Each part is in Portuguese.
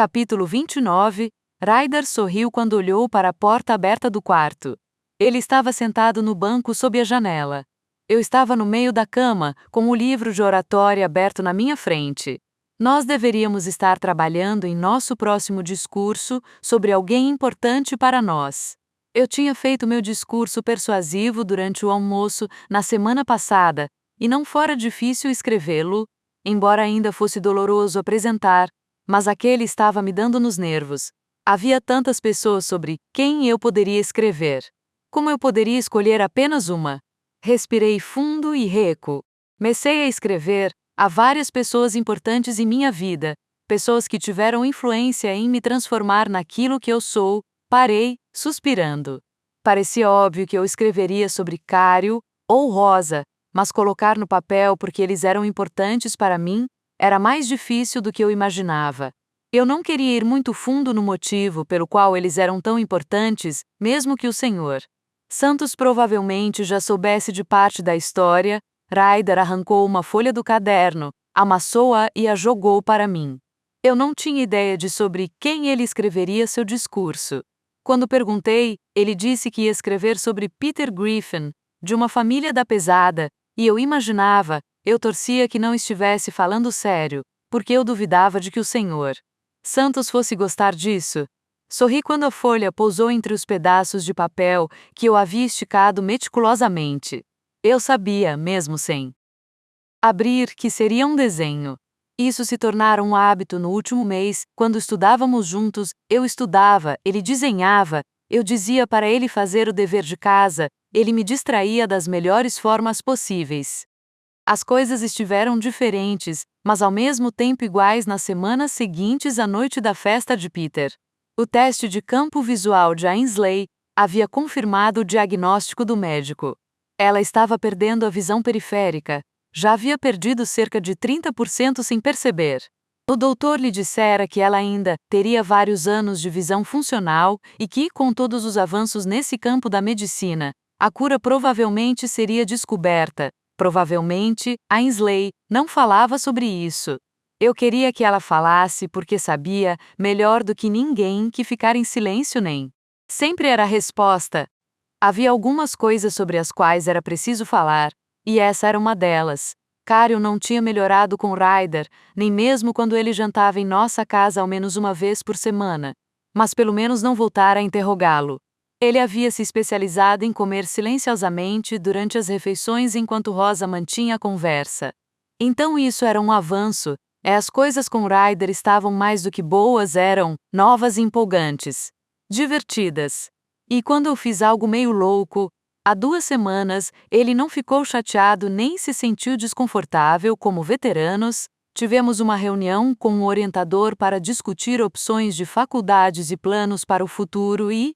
Capítulo 29. Ryder sorriu quando olhou para a porta aberta do quarto. Ele estava sentado no banco sob a janela. Eu estava no meio da cama, com o livro de oratória aberto na minha frente. Nós deveríamos estar trabalhando em nosso próximo discurso sobre alguém importante para nós. Eu tinha feito meu discurso persuasivo durante o almoço na semana passada, e não fora difícil escrevê-lo, embora ainda fosse doloroso apresentar, mas aquele estava me dando nos nervos. Havia tantas pessoas sobre quem eu poderia escrever. Como eu poderia escolher apenas uma? Respirei fundo e recuo. Comecei a escrever a várias pessoas importantes em minha vida, pessoas que tiveram influência em me transformar naquilo que eu sou. Parei, suspirando. Parecia óbvio que eu escreveria sobre Cário ou Rosa, mas colocar no papel porque eles eram importantes para mim era mais difícil do que eu imaginava. Eu não queria ir muito fundo no motivo pelo qual eles eram tão importantes, mesmo que o Sr. Santos provavelmente já soubesse de parte da história. Ryder arrancou uma folha do caderno, amassou-a e a jogou para mim. Eu não tinha ideia de sobre quem ele escreveria seu discurso. Quando perguntei, ele disse que ia escrever sobre Peter Griffin, de uma família da pesada, e eu imaginava, eu torcia que não estivesse falando sério, porque eu duvidava de que o Sr. Santos fosse gostar disso. Sorri quando a folha pousou entre os pedaços de papel que eu havia esticado meticulosamente. Eu sabia, mesmo sem abrir, que seria um desenho. Isso se tornara um hábito no último mês, quando estudávamos juntos, eu estudava, ele desenhava, eu dizia para ele fazer o dever de casa, ele me distraía das melhores formas possíveis. As coisas estiveram diferentes, mas ao mesmo tempo iguais nas semanas seguintes à noite da festa de Peter. O teste de campo visual de Ainsley havia confirmado o diagnóstico do médico. Ela estava perdendo a visão periférica. Já havia perdido cerca de 30% sem perceber. O doutor lhe dissera que ela ainda teria vários anos de visão funcional e que, com todos os avanços nesse campo da medicina, a cura provavelmente seria descoberta. Provavelmente, Ainsley não falava sobre isso. Eu queria que ela falasse porque sabia, melhor do que ninguém, que ficar em silêncio nem sempre era a resposta. Havia algumas coisas sobre as quais era preciso falar, e essa era uma delas. Cário não tinha melhorado com Ryder, nem mesmo quando ele jantava em nossa casa ao menos uma vez por semana, mas pelo menos não voltara a interrogá-lo. Ele havia se especializado em comer silenciosamente durante as refeições enquanto Rosa mantinha a conversa. Então isso era um avanço. As coisas com Ryder estavam mais do que boas, eram novas e empolgantes. Divertidas. E quando eu fiz algo meio louco, há 2 semanas, ele não ficou chateado nem se sentiu desconfortável. Como veteranos, tivemos uma reunião com um orientador para discutir opções de faculdades e planos para o futuro e,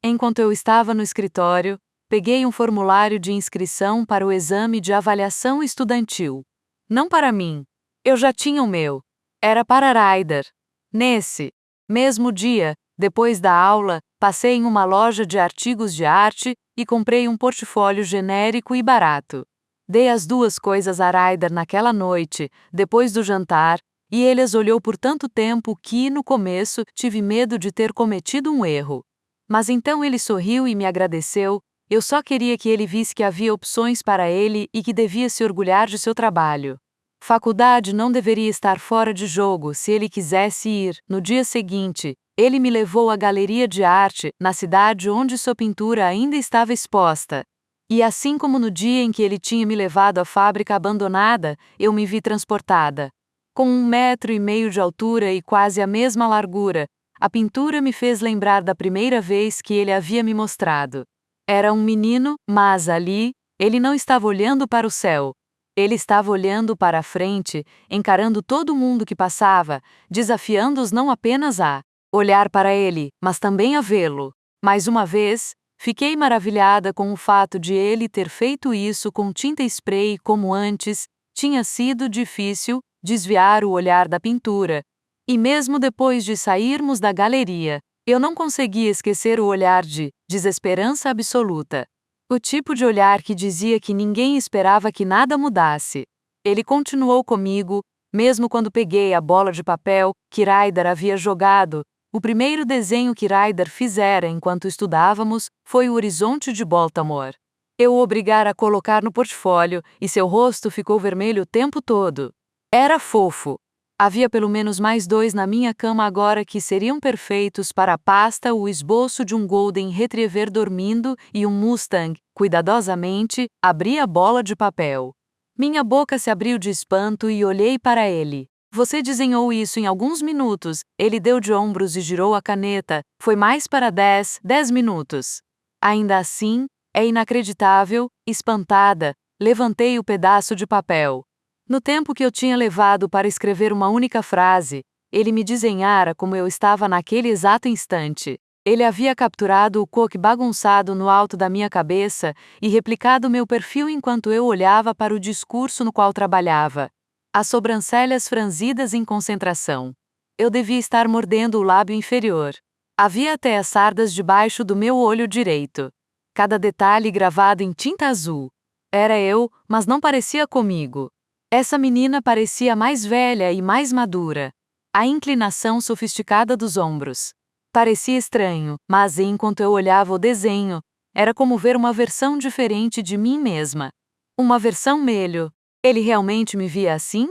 enquanto eu estava no escritório, peguei um formulário de inscrição para o exame de avaliação estudantil. Não para mim. Eu já tinha o meu. Era para Ryder. Nesse mesmo dia, depois da aula, passei em uma loja de artigos de arte e comprei um portfólio genérico e barato. Dei as 2 coisas a Ryder naquela noite, depois do jantar, e ele as olhou por tanto tempo que, no começo, tive medo de ter cometido um erro. Mas então ele sorriu e me agradeceu. Eu só queria que ele visse que havia opções para ele e que devia se orgulhar de seu trabalho. Faculdade não deveria estar fora de jogo se ele quisesse ir. No dia seguinte, ele me levou à galeria de arte, na cidade onde sua pintura ainda estava exposta. E assim como no dia em que ele tinha me levado à fábrica abandonada, eu me vi transportada. Com 1,5 metros de altura e quase a mesma largura, a pintura me fez lembrar da primeira vez que ele havia me mostrado. Era um menino, mas ali, ele não estava olhando para o céu. Ele estava olhando para a frente, encarando todo mundo que passava, desafiando-os não apenas a olhar para ele, mas também a vê-lo. Mais uma vez, fiquei maravilhada com o fato de ele ter feito isso com tinta spray como antes. Tinha sido difícil desviar o olhar da pintura. E mesmo depois de sairmos da galeria, eu não conseguia esquecer o olhar de desesperança absoluta. O tipo de olhar que dizia que ninguém esperava que nada mudasse. Ele continuou comigo, Mesmo quando peguei a bola de papel que Ryder havia jogado, o primeiro desenho que Ryder fizera enquanto estudávamos foi o horizonte de Baltimore. Eu o obrigara a colocar no portfólio e seu rosto ficou vermelho o tempo todo. Era fofo. Havia pelo menos mais 2 na minha cama agora que seriam perfeitos para a pasta: o esboço de um Golden Retriever dormindo e um Mustang. Cuidadosamente, abri a bola de papel. Minha boca se abriu de espanto e olhei para ele. Você desenhou isso em alguns minutos. Ele deu de ombros e girou a caneta. Foi mais para 10 minutos. Ainda assim, é inacreditável. Espantada, levantei o pedaço de papel. No tempo que eu tinha levado para escrever uma única frase, ele me desenhara como eu estava naquele exato instante. Ele havia capturado o coque bagunçado no alto da minha cabeça e replicado meu perfil enquanto eu olhava para o discurso no qual trabalhava. As sobrancelhas franzidas em concentração. Eu devia estar mordendo o lábio inferior. Havia até as sardas debaixo do meu olho direito. Cada detalhe gravado em tinta azul. Era eu, mas não parecia comigo. Essa menina parecia mais velha e mais madura. A inclinação sofisticada dos ombros. Parecia estranho, mas enquanto eu olhava o desenho, era como ver uma versão diferente de mim mesma. Uma versão melhor. Ele realmente me via assim?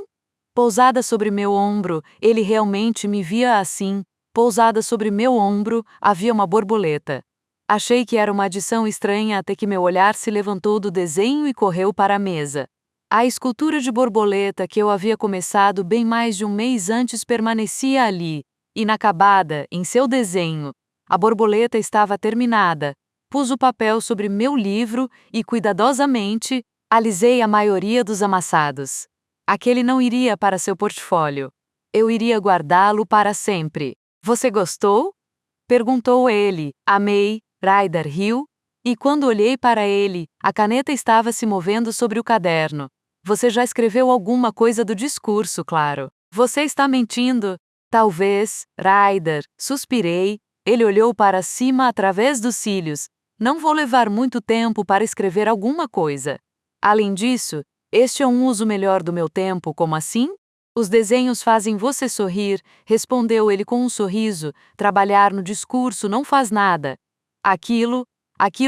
Pousada sobre meu ombro, ele realmente me via assim. Pousada sobre meu ombro, havia uma borboleta. Achei que era uma adição estranha até que meu olhar se levantou do desenho e correu para a mesa. A escultura de borboleta que eu havia começado bem mais de um mês antes permanecia ali, inacabada, em seu desenho. A borboleta estava terminada. Pus o papel sobre meu livro e, cuidadosamente, alisei a maioria dos amassados. Aquele não iria para seu portfólio. Eu iria guardá-lo para sempre. Você gostou? Perguntou ele. Amei, Ryder riu. E quando olhei para ele, a caneta estava se movendo sobre o caderno. Você já escreveu alguma coisa do discurso, claro. Você está mentindo? Talvez, Ryder, suspirei. Ele olhou para cima através dos cílios. Não vou levar muito tempo para escrever alguma coisa. Além disso, este é um uso melhor do meu tempo, como assim? Os desenhos fazem você sorrir, respondeu ele com um sorriso. Trabalhar no discurso não faz nada. Aquilo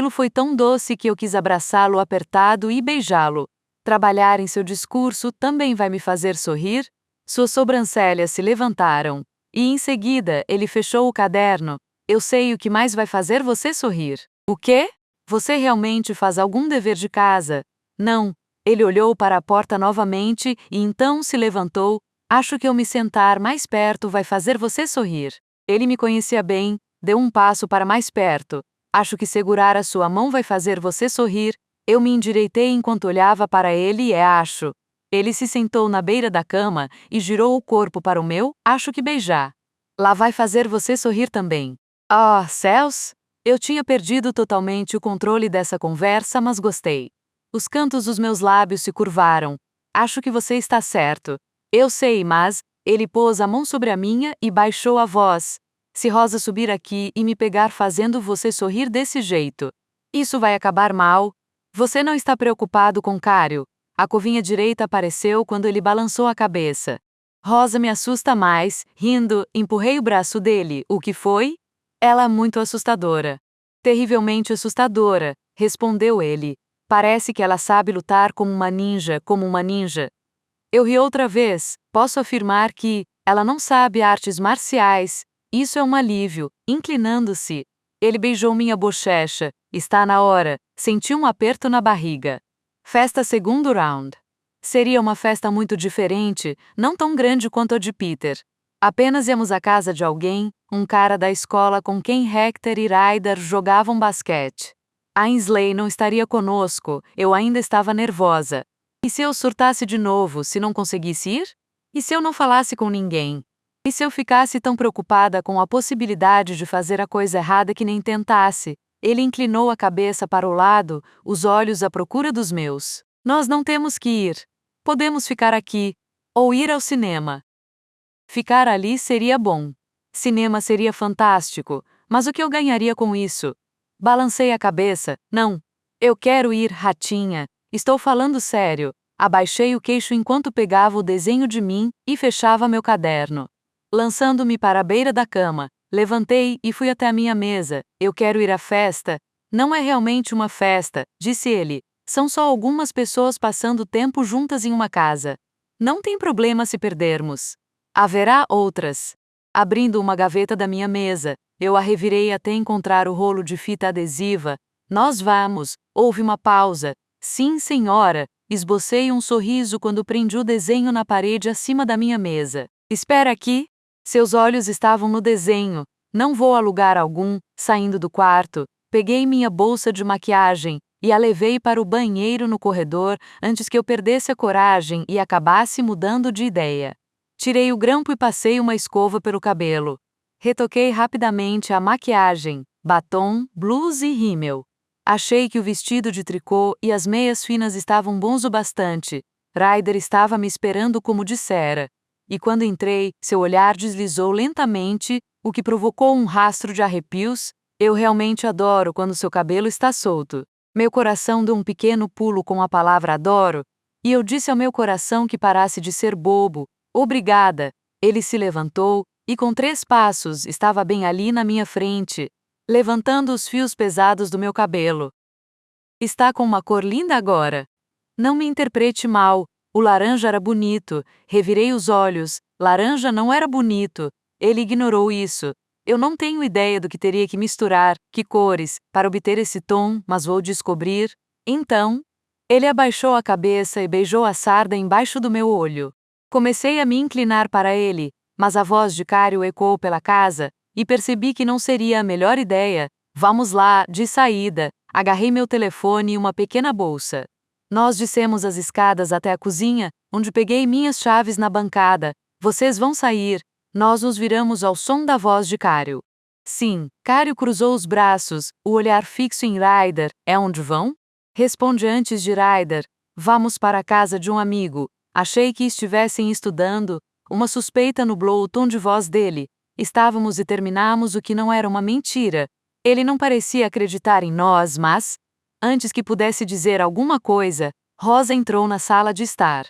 foi tão doce que eu quis abraçá-lo apertado e beijá-lo. Trabalhar em seu discurso também vai me fazer sorrir? Suas sobrancelhas se levantaram. E em seguida, ele fechou o caderno. Eu sei o que mais vai fazer você sorrir. O quê? Você realmente faz algum dever de casa? Não. Ele olhou para a porta novamente e então se levantou. Acho que eu me sentar mais perto vai fazer você sorrir. Ele me conhecia bem, deu um passo para mais perto. Acho que segurar a sua mão vai fazer você sorrir. Eu me endireitei enquanto olhava para ele e acho. Ele se sentou na beira da cama e girou o corpo para o meu, acho que beijar. Lá vai fazer você sorrir também. Ah, céus! Eu tinha perdido totalmente o controle dessa conversa, mas gostei. Os cantos dos meus lábios se curvaram. Acho que você está certo. Eu sei, mas... Ele pôs a mão sobre a minha e baixou a voz. Se Rosa subir aqui e me pegar fazendo você sorrir desse jeito, isso vai acabar mal. Você não está preocupado com Cário? A covinha direita apareceu quando ele balançou a cabeça. Rosa me assusta mais. Rindo, empurrei o braço dele. O que foi? Ela é muito assustadora. Terrivelmente assustadora, respondeu ele. Parece que ela sabe lutar como uma ninja, como uma ninja. Eu ri outra vez. Posso afirmar que ela não sabe artes marciais. Isso é um alívio. Inclinando-se, ele beijou minha bochecha. Está na hora. Senti um aperto na barriga. Festa segundo round. Seria uma festa muito diferente, não tão grande quanto a de Peter. Apenas íamos à casa de alguém, um cara da escola com quem Hector e Ryder jogavam basquete. Ainsley não estaria conosco, eu ainda estava nervosa. E se eu surtasse de novo, se não conseguisse ir? E se eu não falasse com ninguém? E se eu ficasse tão preocupada com a possibilidade de fazer a coisa errada que nem tentasse? Ele inclinou a cabeça para o lado, os olhos à procura dos meus. Nós não temos que ir. Podemos ficar aqui. Ou ir ao cinema. Ficar ali seria bom. Cinema seria fantástico, mas o que eu ganharia com isso? Balancei a cabeça. Não. Eu quero ir, ratinha. Estou falando sério. Abaixei o queixo enquanto pegava o desenho de mim e fechava meu caderno. Lançando-me para a beira da cama, levantei e fui até a minha mesa. Eu quero ir à festa. Não é realmente uma festa, disse ele. São só algumas pessoas passando tempo juntas em uma casa. Não tem problema se perdermos. Haverá outras. Abrindo uma gaveta da minha mesa, eu a revirei até encontrar o rolo de fita adesiva. Nós vamos. Houve uma pausa. Sim, senhora. Esbocei um sorriso quando prendi o desenho na parede acima da minha mesa. Espera aqui. Seus olhos estavam no desenho. Não vou a lugar algum. Saindo do quarto, peguei minha bolsa de maquiagem e a levei para o banheiro no corredor antes que eu perdesse a coragem e acabasse mudando de ideia. Tirei o grampo e passei uma escova pelo cabelo. Retoquei rapidamente a maquiagem, batom, blusa e rímel. Achei que o vestido de tricô e as meias finas estavam bons o bastante. Ryder estava me esperando como dissera. E quando entrei, seu olhar deslizou lentamente, o que provocou um rastro de arrepios. Eu realmente adoro quando seu cabelo está solto. Meu coração deu um pequeno pulo com a palavra adoro, e eu disse ao meu coração que parasse de ser bobo. Obrigada. Ele se levantou, e com 3 passos estava bem ali na minha frente, levantando os fios pesados do meu cabelo. Está com uma cor linda agora. Não me interprete mal. O laranja era bonito. Revirei os olhos. Laranja não era bonito. Ele ignorou isso. Eu não tenho ideia do que teria que misturar, que cores, para obter esse tom, mas vou descobrir. Então, ele abaixou a cabeça e beijou a sarda embaixo do meu olho. Comecei a me inclinar para ele, mas a voz de Cario ecoou pela casa, e percebi que não seria a melhor ideia. Vamos lá, de saída. Agarrei meu telefone e uma pequena bolsa. Nós descemos as escadas até a cozinha, onde peguei minhas chaves na bancada. Vocês vão sair. Nós nos viramos ao som da voz de Cario. Sim, Cario cruzou os braços, o olhar fixo em Ryder. É onde vão? Responde antes de Ryder. Vamos para a casa de um amigo. Achei que estivessem estudando. Uma suspeita nublou o tom de voz dele. Estávamos e terminamos o que não era uma mentira. Ele não parecia acreditar em nós, mas, antes que pudesse dizer alguma coisa, Rosa entrou na sala de estar.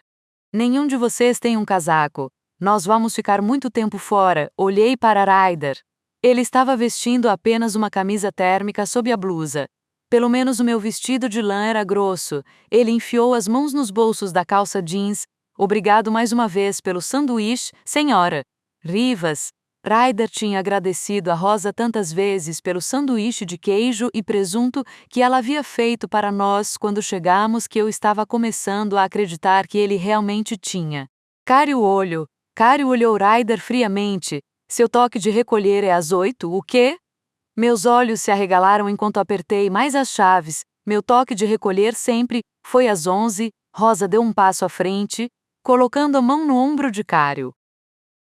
Nenhum de vocês tem um casaco. Nós vamos ficar muito tempo fora. Olhei para Ryder. Ele estava vestindo apenas uma camisa térmica sob a blusa. Pelo menos o meu vestido de lã era grosso. Ele enfiou as mãos nos bolsos da calça jeans. Obrigado mais uma vez pelo sanduíche, senhora. Rivas. Ryder tinha agradecido a Rosa tantas vezes pelo sanduíche de queijo e presunto que ela havia feito para nós quando chegamos que eu estava começando a acreditar que ele realmente tinha. Cario olhou Ryder friamente. Seu toque de recolher é às 8, o quê? Meus olhos se arregalaram enquanto apertei mais as chaves. Meu toque de recolher sempre foi às 11. Rosa deu um passo à frente, colocando a mão no ombro de Cario.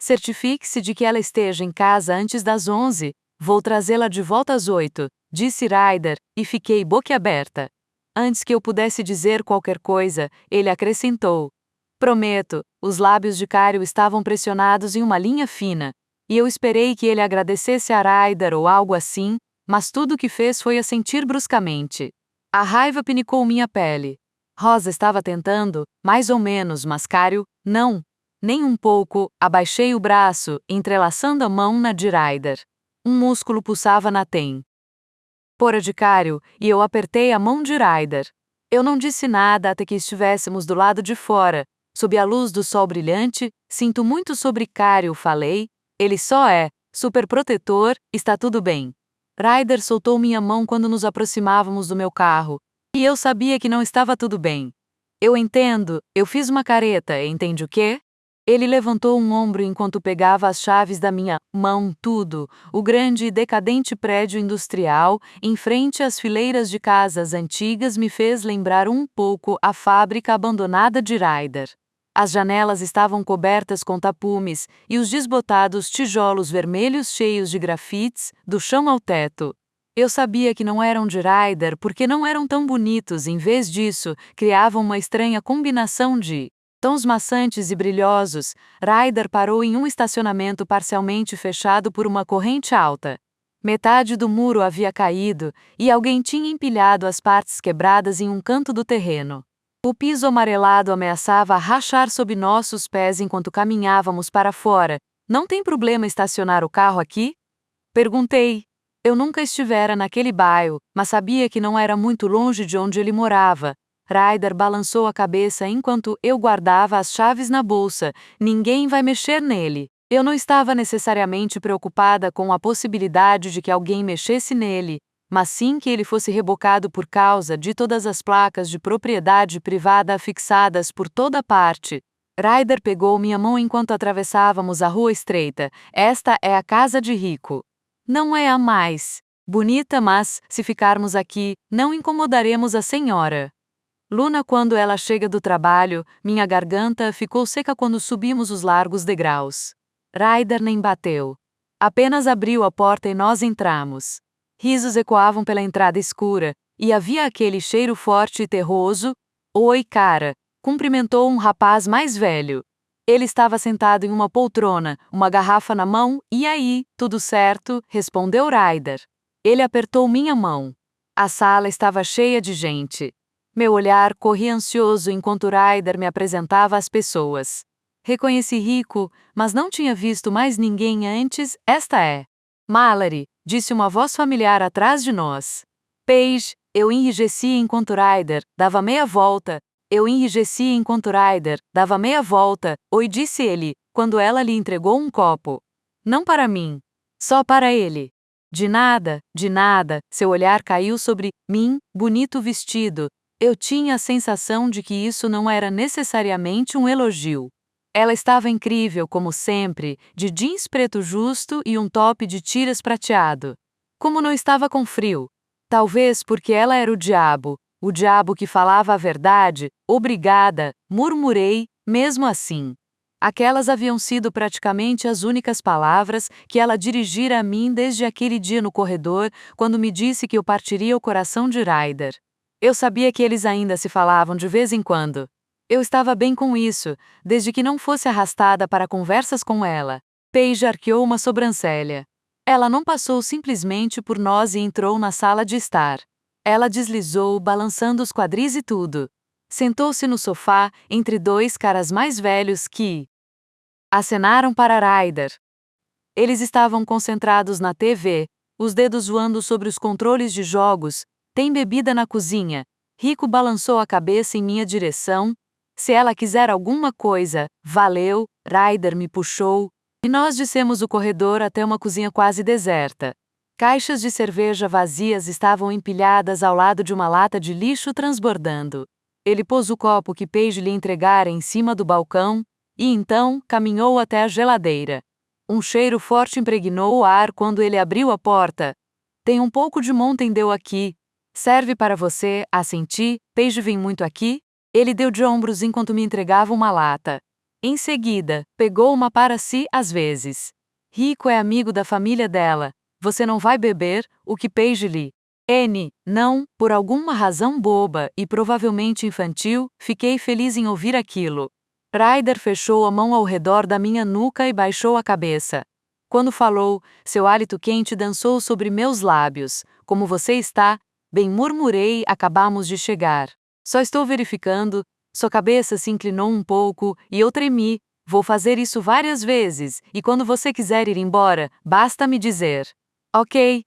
Certifique-se de que ela esteja em casa antes das 11. Vou trazê-la de volta às 8, disse Ryder, e fiquei boquiaberta. Antes que eu pudesse dizer qualquer coisa, ele acrescentou. Prometo, os lábios de Cario estavam pressionados em uma linha fina, e eu esperei que ele agradecesse a Ryder ou algo assim, mas tudo o que fez foi assentir bruscamente. A raiva pinicou minha pele. Rosa estava tentando, mais ou menos, mas Cario, não. Nem um pouco. Abaixei o braço, entrelaçando a mão na de Ryder. Um músculo pulsava na têmpora de Cario, e eu apertei a mão de Ryder. Eu não disse nada até que estivéssemos do lado de fora, sob a luz do sol brilhante. Sinto muito sobre Cario, falei. Ele só é superprotetor, está tudo bem. Ryder soltou minha mão quando nos aproximávamos do meu carro, e eu sabia que não estava tudo bem. Eu entendo, eu fiz uma careta, entende o quê? Ele levantou um ombro enquanto pegava as chaves da minha mão. Tudo, o grande e decadente prédio industrial, em frente às fileiras de casas antigas, me fez lembrar um pouco a fábrica abandonada de Ryder. As janelas estavam cobertas com tapumes, e os desbotados tijolos vermelhos cheios de grafites, do chão ao teto. Eu sabia que não eram de Ryder porque não eram tão bonitos, em vez disso, criavam uma estranha combinação de tons maçantes e brilhosos. Ryder parou em um estacionamento parcialmente fechado por uma corrente alta. Metade do muro havia caído, e alguém tinha empilhado as partes quebradas em um canto do terreno. O piso amarelado ameaçava rachar sob nossos pés enquanto caminhávamos para fora. Não tem problema estacionar o carro aqui? Perguntei. Eu nunca estivera naquele bairro, mas sabia que não era muito longe de onde ele morava. Ryder balançou a cabeça enquanto eu guardava as chaves na bolsa. Ninguém vai mexer nele. Eu não estava necessariamente preocupada com a possibilidade de que alguém mexesse nele, mas sim que ele fosse rebocado por causa de todas as placas de propriedade privada afixadas por toda parte. Ryder pegou minha mão enquanto atravessávamos a rua estreita. Esta é a casa de Rico. Não é a mais bonita, mas, se ficarmos aqui, não incomodaremos a senhora. Luna, quando ela chega do trabalho, minha garganta ficou seca quando subimos os largos degraus. Ryder nem bateu. Apenas abriu a porta e nós entramos. Risos ecoavam pela entrada escura, e havia aquele cheiro forte e terroso. Oi, cara, cumprimentou um rapaz mais velho. Ele estava sentado em uma poltrona, uma garrafa na mão. E aí, tudo certo? Respondeu Ryder. Ele apertou minha mão. A sala estava cheia de gente. Meu olhar corria ansioso enquanto Ryder me apresentava às pessoas. Reconheci Rico, mas não tinha visto mais ninguém antes. Esta é Mallory, disse uma voz familiar atrás de nós. Paige, eu enrijeci enquanto Ryder dava meia volta. Oi, disse ele, quando ela lhe entregou um copo. Não para mim. Só para ele. De nada, seu olhar caiu sobre mim, bonito vestido. Eu tinha a sensação de que isso não era necessariamente um elogio. Ela estava incrível, como sempre, de jeans preto justo e um top de tiras prateado. Como não estava com frio? Talvez porque ela era o diabo que falava a verdade. Obrigada, murmurei, mesmo assim. Aquelas haviam sido praticamente as únicas palavras que ela dirigira a mim desde aquele dia no corredor, quando me disse que eu partiria o coração de Ryder. Eu sabia que eles ainda se falavam de vez em quando. Eu estava bem com isso, desde que não fosse arrastada para conversas com ela. Paige arqueou uma sobrancelha. Ela não passou simplesmente por nós e entrou na sala de estar. Ela deslizou, balançando os quadris e tudo. Sentou-se no sofá, entre dois caras mais velhos que acenaram para Ryder. Eles estavam concentrados na TV, os dedos voando sobre os controles de jogos. Tem bebida na cozinha. Rico balançou a cabeça em minha direção. Se ela quiser alguma coisa, valeu. Ryder me puxou, e nós descemos o corredor até uma cozinha quase deserta. Caixas de cerveja vazias estavam empilhadas ao lado de uma lata de lixo transbordando. Ele pôs o copo que Paige lhe entregara em cima do balcão, e então caminhou até a geladeira. Um cheiro forte impregnou o ar quando ele abriu a porta. Tem um pouco de Mountain Dew aqui. Serve para você, assenti. Paige vem muito aqui? Ele deu de ombros enquanto me entregava uma lata. Em seguida, pegou uma para si às vezes. Rico é amigo da família dela. Você não vai beber? O que Paige lhe? Não, por alguma razão boba e provavelmente infantil, fiquei feliz em ouvir aquilo. Ryder fechou a mão ao redor da minha nuca e baixou a cabeça. Quando falou, seu hálito quente dançou sobre meus lábios. Como você está? Bem, murmurei, acabamos de chegar. Só estou verificando. Sua cabeça se inclinou um pouco, e eu tremi. Vou fazer isso várias vezes, e quando você quiser ir embora, basta me dizer. Ok.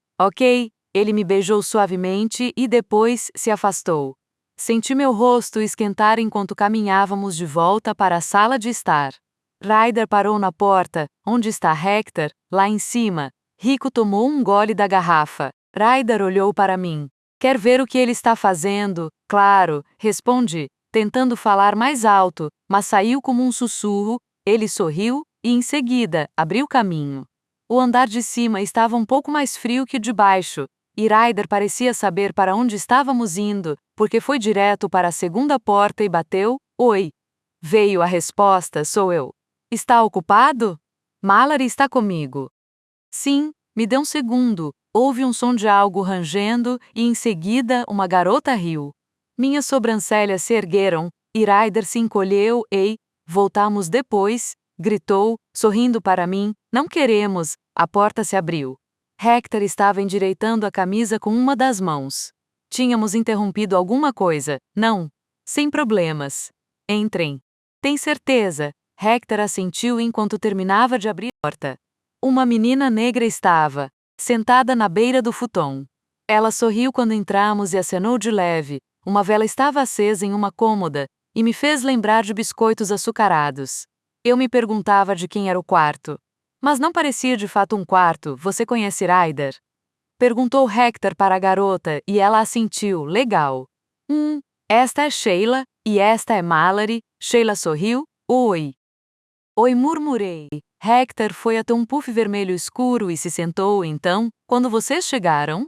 Ele me beijou suavemente e depois se afastou. Senti meu rosto esquentar enquanto caminhávamos de volta para a sala de estar. Ryder parou na porta. Onde está Hector? Lá em cima. Rico tomou um gole da garrafa. Ryder olhou para mim. Quer ver o que ele está fazendo? Claro, respondi, tentando falar mais alto, mas saiu como um sussurro. Ele sorriu e, em seguida, abriu caminho. O andar de cima estava um pouco mais frio que o de baixo, e Ryder parecia saber para onde estávamos indo, porque foi direto para a segunda porta e bateu. Oi. Veio a resposta, sou eu. Está ocupado? Mallory está comigo. Sim, me dê um segundo. Houve um som de algo rangendo e, em seguida, uma garota riu. Minhas sobrancelhas se ergueram, e Ryder se encolheu. Ei, voltamos depois, gritou, sorrindo para mim. Não queremos. A porta se abriu. Hector estava endireitando a camisa com uma das mãos. Tínhamos interrompido alguma coisa, não? Sem problemas. Entrem. Tem certeza? Hector assentiu enquanto terminava de abrir a porta. Uma menina negra estava sentada na beira do futon. Ela sorriu quando entramos e acenou de leve. Uma vela estava acesa em uma cômoda e me fez lembrar de biscoitos açucarados. Eu me perguntava de quem era o quarto. Mas não parecia de fato um quarto. Você conhece Ryder? Perguntou Hector para a garota e ela assentiu. Legal. Esta é Sheila e esta é Mallory. Sheila sorriu. Oi. Oi, murmurei. Hector foi até um puff vermelho escuro e se sentou. Então, quando vocês chegaram?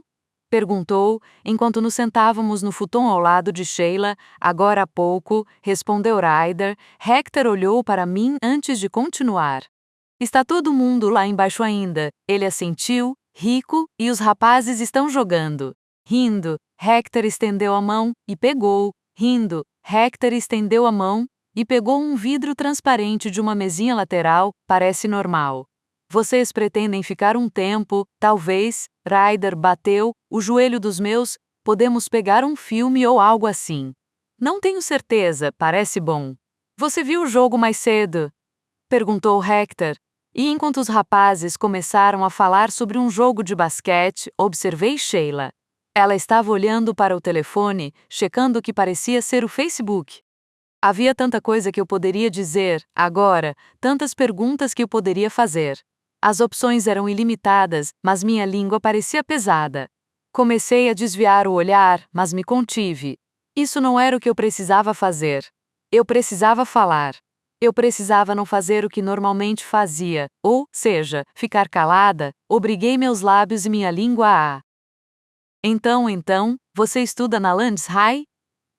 Perguntou, enquanto nos sentávamos no futon ao lado de Sheila. Agora há pouco, respondeu Ryder. Hector olhou para mim antes de continuar. Está todo mundo lá embaixo ainda. Ele assentiu, rico, e os rapazes estão jogando. Rindo, Hector estendeu a mão e pegou. Rindo, Hector estendeu a mão e pegou um vidro transparente de uma mesinha lateral. Parece normal. Vocês pretendem ficar um tempo, talvez? Ryder bateu o joelho dos meus. Podemos pegar um filme ou algo assim. Não tenho certeza, parece bom. Você viu o jogo mais cedo? Perguntou Hector. E enquanto os rapazes começaram a falar sobre um jogo de basquete, observei Sheila. Ela estava olhando para o telefone, checando o que parecia ser o Facebook. Havia tanta coisa que eu poderia dizer, agora, tantas perguntas que eu poderia fazer. As opções eram ilimitadas, mas minha língua parecia pesada. Comecei a desviar o olhar, mas me contive. Isso não era o que eu precisava fazer. Eu precisava falar. Eu precisava não fazer o que normalmente fazia, ou seja, ficar calada. Obriguei meus lábios e minha língua a. Então, você estuda na Lands High?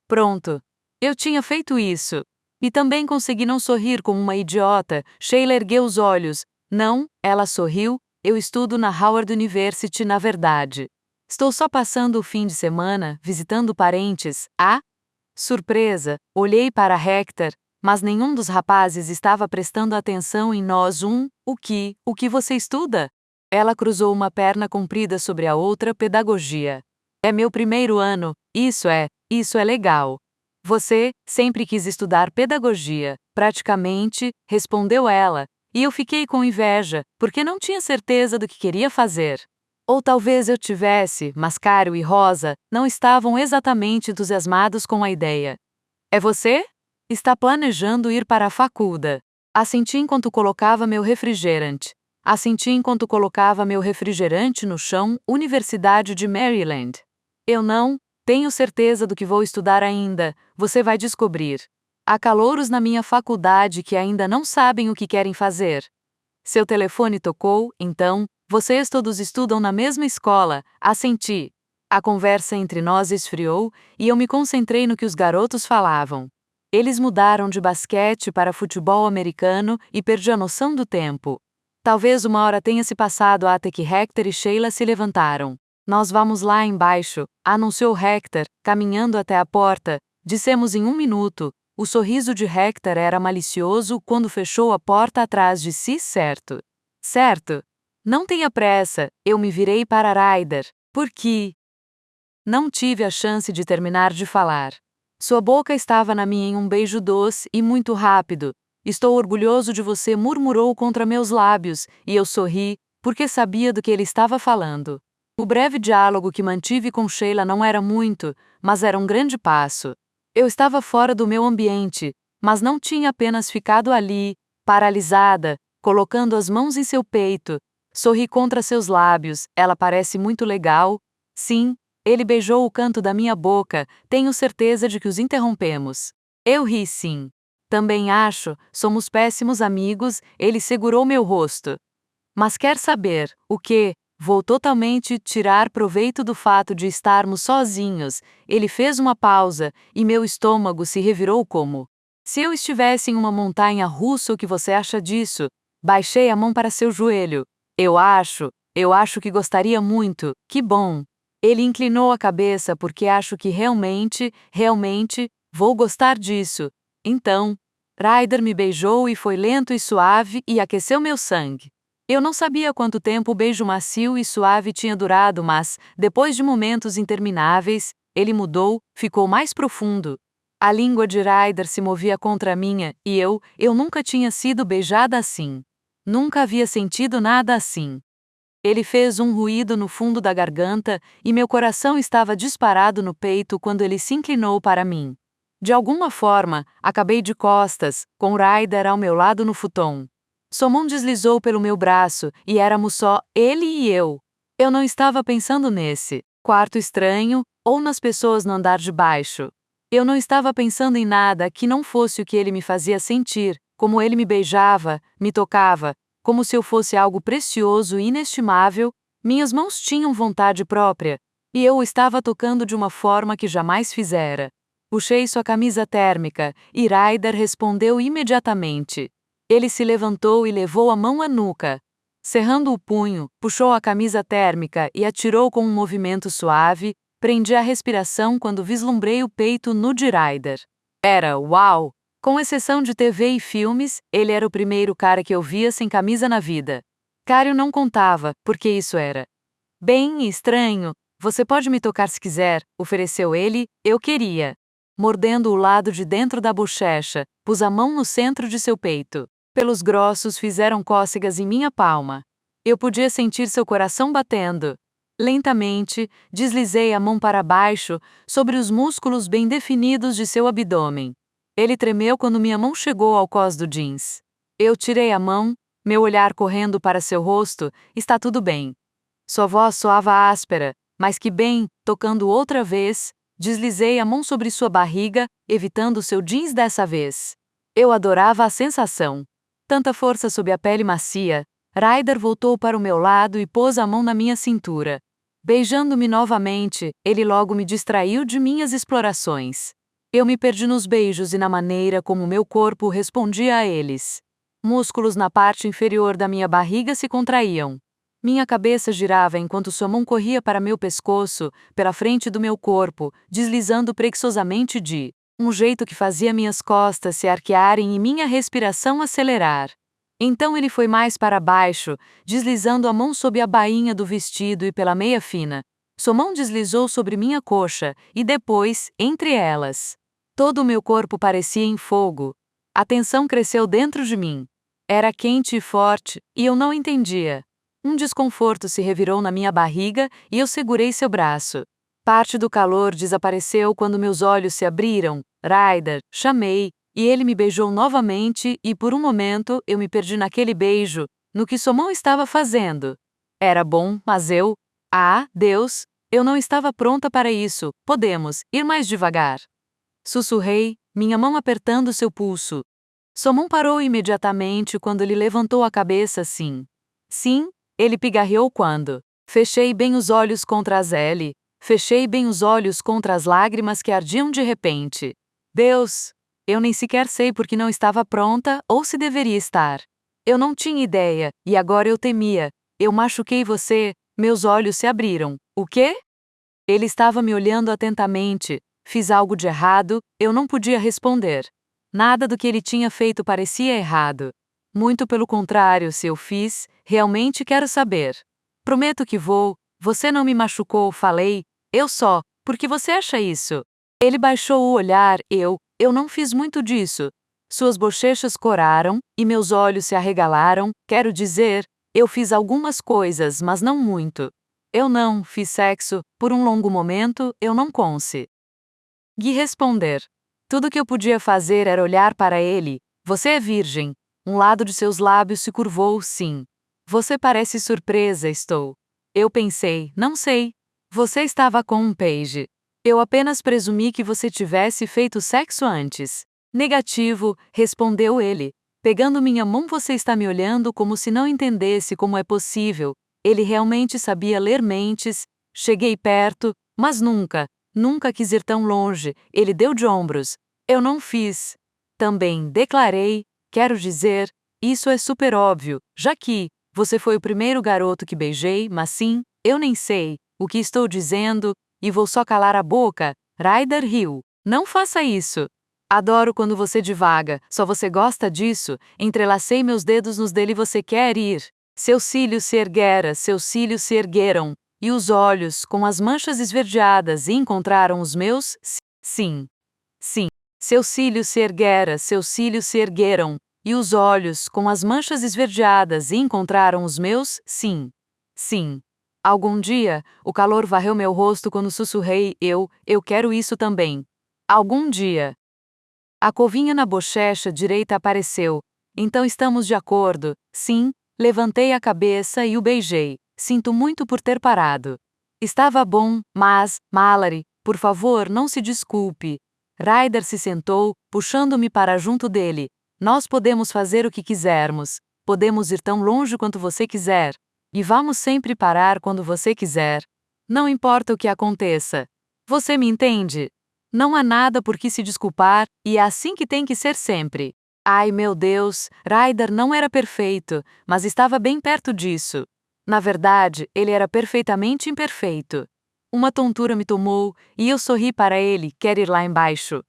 Pronto. Eu tinha feito isso. E também consegui não sorrir como uma idiota. Sheila ergueu os olhos. Não, ela sorriu. Eu estudo na Howard University, na verdade. Estou só passando o fim de semana, visitando parentes. Ah? Surpresa, olhei para Hector, mas nenhum dos rapazes estava prestando atenção em nós. O que você estuda? Ela cruzou uma perna comprida sobre a outra. Pedagogia. É meu primeiro ano. Isso é legal. Você sempre quis estudar pedagogia, praticamente, respondeu ela, e eu fiquei com inveja, porque não tinha certeza do que queria fazer. Ou talvez eu tivesse, mas Caro e Rosa não estavam exatamente entusiasmados com a ideia. É você? Está planejando ir para a faculdade. Assenti enquanto colocava meu refrigerante. No chão. Universidade de Maryland. Eu não tenho certeza do que vou estudar ainda. Você vai descobrir. Há calouros na minha faculdade que ainda não sabem o que querem fazer. Seu telefone tocou, então, vocês todos estudam na mesma escola. Assenti. A conversa entre nós esfriou e eu me concentrei no que os garotos falavam. Eles mudaram de basquete para futebol americano e perdi a noção do tempo. Talvez uma hora tenha se passado até que Hector e Sheila se levantaram. Nós vamos lá embaixo, anunciou Hector, caminhando até a porta. Dissemos em 1 minuto. O sorriso de Hector era malicioso quando fechou a porta atrás de si. Certo. Certo. Não tenha pressa. Eu me virei para Ryder. Por quê? Não tive a chance de terminar de falar. Sua boca estava na minha em um beijo doce e muito rápido. Estou orgulhoso de você, murmurou contra meus lábios, e eu sorri, porque sabia do que ele estava falando. O breve diálogo que mantive com Sheila não era muito, mas era um grande passo. Eu estava fora do meu ambiente, mas não tinha apenas ficado ali, paralisada, colocando as mãos em seu peito. Sorri contra seus lábios. Ela parece muito legal. Sim, ele beijou o canto da minha boca. Tenho certeza de que os interrompemos. Eu ri, sim. Também acho, somos péssimos amigos. Ele segurou meu rosto. Mas quer saber o quê? Vou totalmente tirar proveito do fato de estarmos sozinhos. Ele fez uma pausa, e meu estômago se revirou como se eu estivesse em uma montanha russa. O que você acha disso? Baixei a mão para seu joelho. Eu acho que gostaria muito. Que bom. Ele inclinou a cabeça porque acho que realmente, vou gostar disso. Então, Ryder me beijou e foi lento e suave e aqueceu meu sangue. Eu não sabia quanto tempo o beijo macio e suave tinha durado, mas, depois de momentos intermináveis, ele mudou, ficou mais profundo. A língua de Ryder se movia contra a minha, e eu nunca tinha sido beijada assim. Nunca havia sentido nada assim. Ele fez um ruído no fundo da garganta, e meu coração estava disparado no peito quando ele se inclinou para mim. De alguma forma, acabei de costas, com Ryder ao meu lado no futon. Somon deslizou pelo meu braço, e éramos só ele e eu. Eu não estava pensando nesse quarto estranho, ou nas pessoas no andar de baixo. Eu não estava pensando em nada que não fosse o que ele me fazia sentir, como ele me beijava, me tocava, como se eu fosse algo precioso e inestimável. Minhas mãos tinham vontade própria, e eu o estava tocando de uma forma que jamais fizera. Puxei sua camisa térmica, e Ryder respondeu imediatamente. Ele se levantou e levou a mão à nuca. Cerrando o punho, puxou a camisa térmica e atirou com um movimento suave. Prendi a respiração quando vislumbrei o peito nu de Ryder. Era, uau! Com exceção de TV e filmes, ele era o primeiro cara que eu via sem camisa na vida. Cário não contava, porque isso era bem estranho. Você pode me tocar se quiser, ofereceu ele. Eu queria. Mordendo o lado de dentro da bochecha, pus a mão no centro de seu peito. Pelos grossos fizeram cócegas em minha palma. Eu podia sentir seu coração batendo. Lentamente, deslizei a mão para baixo, sobre os músculos bem definidos de seu abdômen. Ele tremeu quando minha mão chegou ao cós do jeans. Eu tirei a mão, meu olhar correndo para seu rosto. Está tudo bem. Sua voz soava áspera, mas que bem, tocando outra vez, deslizei a mão sobre sua barriga, evitando seu jeans dessa vez. Eu adorava a sensação. Tanta força sob a pele macia. Ryder voltou para o meu lado e pôs a mão na minha cintura. Beijando-me novamente, ele logo me distraiu de minhas explorações. Eu me perdi nos beijos e na maneira como meu corpo respondia a eles. Músculos na parte inferior da minha barriga se contraíam. Minha cabeça girava enquanto sua mão corria para meu pescoço, pela frente do meu corpo, deslizando preguiçosamente de um jeito que fazia minhas costas se arquearem e minha respiração acelerar. Então ele foi mais para baixo, deslizando a mão sob a bainha do vestido e pela meia fina. Sua mão deslizou sobre minha coxa, e depois, entre elas. Todo o meu corpo parecia em fogo. A tensão cresceu dentro de mim. Era quente e forte, e eu não entendia. Um desconforto se revirou na minha barriga, e eu segurei seu braço. Parte do calor desapareceu quando meus olhos se abriram. Ryder, chamei. E ele me beijou novamente e por um momento eu me perdi naquele beijo, no que sua mão estava fazendo. Era bom, mas Deus, eu não estava pronta para isso. Podemos ir mais devagar. Sussurrei, minha mão apertando seu pulso. Sua mão parou imediatamente quando ele levantou a cabeça assim. Sim, ele pigarreou quando. Fechei bem os olhos contra as L. Fechei bem os olhos contra as lágrimas que ardiam de repente. Deus! Eu nem sequer sei porque não estava pronta ou se deveria estar. Eu não tinha ideia, e agora eu temia. Eu machuquei você, meus olhos se abriram. O quê? Ele estava me olhando atentamente. Fiz algo de errado, eu não podia responder. Nada do que ele tinha feito parecia errado. Muito pelo contrário, se eu fiz, realmente quero saber. Prometo que vou. Você não me machucou, falei. Eu só. Por que você acha isso? Ele baixou o olhar, eu não fiz muito disso. Suas bochechas coraram, e meus olhos se arregalaram, quero dizer, eu fiz algumas coisas, mas não muito. Eu não fiz sexo, por um longo momento, eu não consegui responder. Tudo que eu podia fazer era olhar para ele. Você é virgem. Um lado de seus lábios se curvou, sim. Você parece surpresa, estou. Eu pensei, não sei. Você estava com um page. Eu apenas presumi que você tivesse feito sexo antes. Negativo, respondeu ele. Pegando minha mão, você está me olhando como se não entendesse como é possível. Ele realmente sabia ler mentes. Cheguei perto, mas nunca quis ir tão longe. Ele deu de ombros. Eu não fiz. Também declarei, quero dizer, isso é super óbvio, já que você foi o primeiro garoto que beijei, mas sim, eu nem sei o que estou dizendo. E vou só calar a boca. Ryder riu. Não faça isso. Adoro quando você divaga, só você gosta disso. Entrelacei meus dedos nos dele e você quer ir. Seus cílios se ergueram. E os olhos, com as manchas esverdeadas, encontraram os meus? Sim. Sim. Seus cílios se ergueram, seus cílios se ergueram, e os olhos, com as manchas esverdeadas, encontraram os meus, sim. Sim. Algum dia, o calor varreu meu rosto quando sussurrei, eu quero isso também. Algum dia. A covinha na bochecha direita apareceu. Então estamos de acordo, sim. Levantei a cabeça e o beijei. Sinto muito por ter parado. Estava bom, mas, Mallory, por favor, não se desculpe. Ryder se sentou, puxando-me para junto dele. Nós podemos fazer o que quisermos. Podemos ir tão longe quanto você quiser. E vamos sempre parar quando você quiser. Não importa o que aconteça. Você me entende? Não há nada por que se desculpar, e é assim que tem que ser sempre. Ai meu Deus, Ryder não era perfeito, mas estava bem perto disso. Na verdade, ele era perfeitamente imperfeito. Uma tontura me tomou, e eu sorri para ele, quer ir lá embaixo.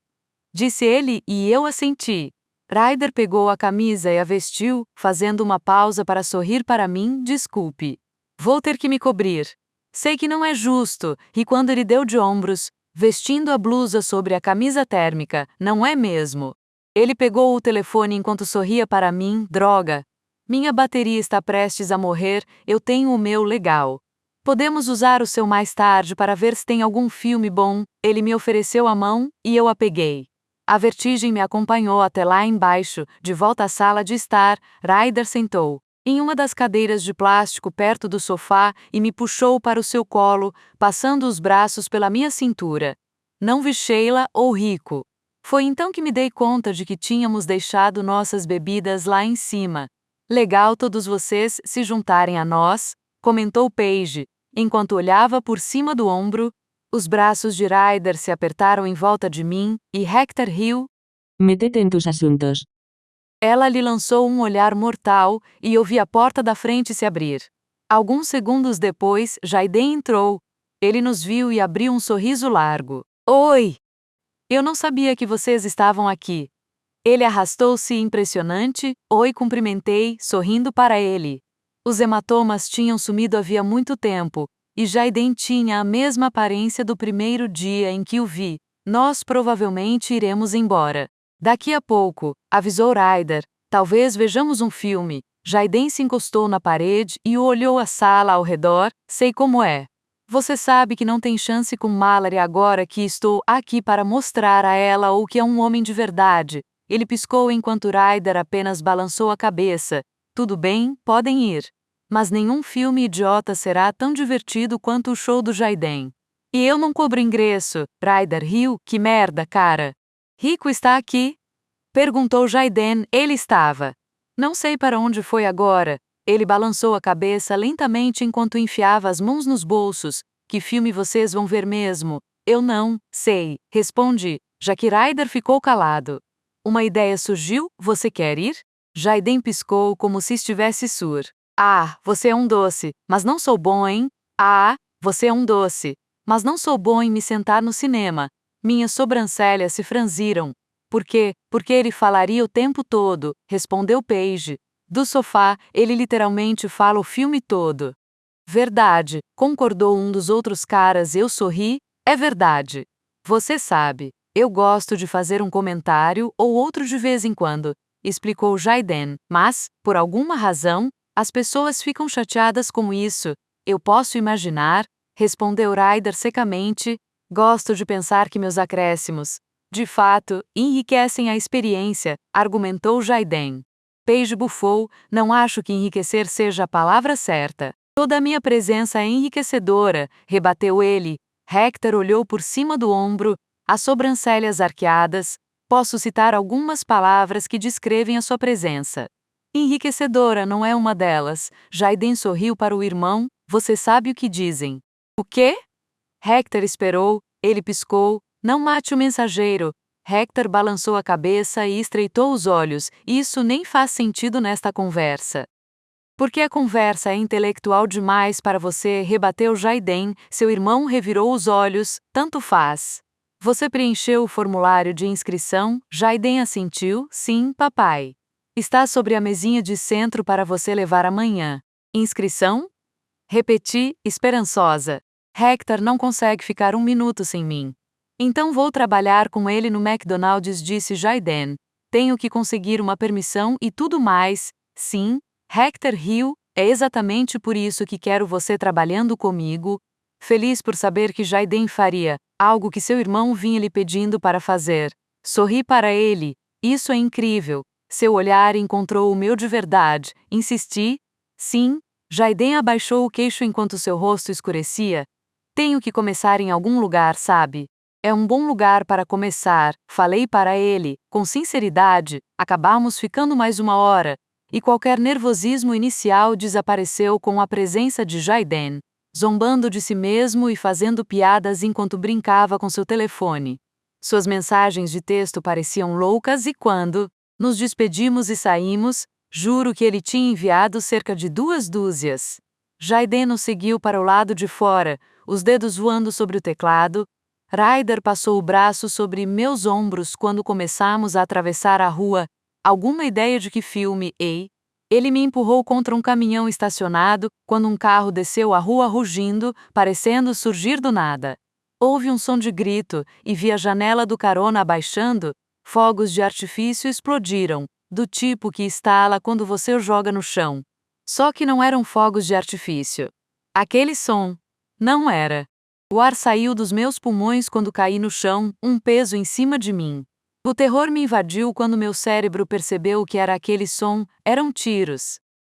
Disse ele, e eu assenti. Ryder pegou a camisa e a vestiu, fazendo uma pausa para sorrir para mim, desculpe. Vou ter que me cobrir. Sei que não é justo, e quando ele deu de ombros, vestindo a blusa sobre a camisa térmica, não é mesmo? Ele pegou o telefone enquanto sorria para mim, droga. Minha bateria está prestes a morrer, eu tenho o meu legal. Podemos usar o seu mais tarde para ver se tem algum filme bom. Ele me ofereceu a mão, e eu a peguei. A vertigem me acompanhou até lá embaixo, de volta à sala de estar. Ryder sentou em uma das cadeiras de plástico perto do sofá e me puxou para o seu colo, passando os braços pela minha cintura. Não vi Sheila ou Rico. Foi então que me dei conta de que tínhamos deixado nossas bebidas lá em cima. Legal todos vocês se juntarem a nós, comentou Paige, enquanto olhava por cima do ombro. Os braços de Ryder se apertaram em volta de mim, e Hector riu. Métete en tus asuntos. Ela lhe lançou um olhar mortal, e ouvi a porta da frente se abrir. Alguns segundos depois, Jaiden entrou. Ele nos viu e abriu um sorriso largo. Oi! Eu não sabia que vocês estavam aqui. Ele arrastou-se impressionante. Oi, cumprimentei, sorrindo para ele. Os hematomas tinham sumido havia muito tempo, e Jaiden tinha a mesma aparência do primeiro dia em que o vi. Nós provavelmente iremos embora. Daqui a pouco, avisou Ryder. Talvez vejamos um filme. Jaiden se encostou na parede e olhou a sala ao redor. Sei como é. Você sabe que não tem chance com Mallory agora que estou aqui para mostrar a ela o que é um homem de verdade. Ele piscou enquanto Ryder apenas balançou a cabeça. Tudo bem, podem ir. Mas nenhum filme idiota será tão divertido quanto o show do Jaiden. E eu não cobro ingresso. Ryder riu. Que merda, cara. Rico está aqui? Perguntou Jaiden. Ele estava. Não sei para onde foi agora. Ele balançou a cabeça lentamente enquanto enfiava as mãos nos bolsos. Que filme vocês vão ver mesmo? Eu não sei, respondi, já que Ryder ficou calado. Uma ideia surgiu, você quer ir? Jaiden piscou como se estivesse sur. Ah, você é um doce, mas não sou bom em... Ah, você é um doce, mas não sou bom em me sentar no cinema. Minhas sobrancelhas se franziram. Por quê? Porque ele falaria o tempo todo, respondeu Paige. Do sofá, ele literalmente fala o filme todo. Verdade, concordou um dos outros caras. Eu sorri. É verdade. Você sabe, eu gosto de fazer um comentário ou outro de vez em quando, explicou Jaiden, mas, por alguma razão, as pessoas ficam chateadas com isso. Eu posso imaginar, respondeu Ryder secamente. Gosto de pensar que meus acréscimos, de fato, enriquecem a experiência, argumentou Jaiden. Paige bufou. Não acho que enriquecer seja a palavra certa. Toda a minha presença é enriquecedora, rebateu ele. Hector olhou por cima do ombro, as sobrancelhas arqueadas. Posso citar algumas palavras que descrevem a sua presença. Enriquecedora não é uma delas. Jaiden sorriu para o irmão. Você sabe o que dizem. O quê? Hector esperou. Ele piscou. Não mate o mensageiro. Hector balançou a cabeça e estreitou os olhos. Isso nem faz sentido nesta conversa. Porque a conversa é intelectual demais para você, rebateu Jaiden. Seu irmão revirou os olhos. Tanto faz. Você preencheu o formulário de inscrição? Jaiden assentiu. Sim, papai. Está sobre a mesinha de centro para você levar amanhã. Inscrição? Repeti, esperançosa. Hector não consegue ficar um minuto sem mim. Então vou trabalhar com ele no McDonald's, disse Jayden. Tenho que conseguir uma permissão e tudo mais. Sim, Hector riu, é exatamente por isso que quero você trabalhando comigo. Feliz por saber que Jayden faria algo que seu irmão vinha lhe pedindo para fazer. Sorri para ele. Isso é incrível. Seu olhar encontrou o meu de verdade. Insisti. Sim. Jayden abaixou o queixo enquanto seu rosto escurecia. Tenho que começar em algum lugar, sabe? É um bom lugar para começar, falei para ele, com sinceridade. Acabamos ficando mais uma hora, e qualquer nervosismo inicial desapareceu com a presença de Jayden, zombando de si mesmo e fazendo piadas enquanto brincava com seu telefone. Suas mensagens de texto pareciam loucas e quando nos despedimos e saímos, juro que ele tinha enviado cerca de 2 dúzias. Jayden nos seguiu para o lado de fora, os dedos voando sobre o teclado. Ryder passou o braço sobre meus ombros quando começamos a atravessar a rua. Alguma ideia de que filme, ei? Ele me empurrou contra um caminhão estacionado quando um carro desceu a rua rugindo, parecendo surgir do nada. Houve um som de grito e vi a janela do carona abaixando. Fogos de artifício explodiram, do tipo que estala quando você o joga no chão. Só que não eram fogos de artifício. Aquele som não era. O ar saiu dos meus pulmões quando caí no chão, um peso em cima de mim. O terror me invadiu quando meu cérebro percebeu o que era aquele som. Eram tiros.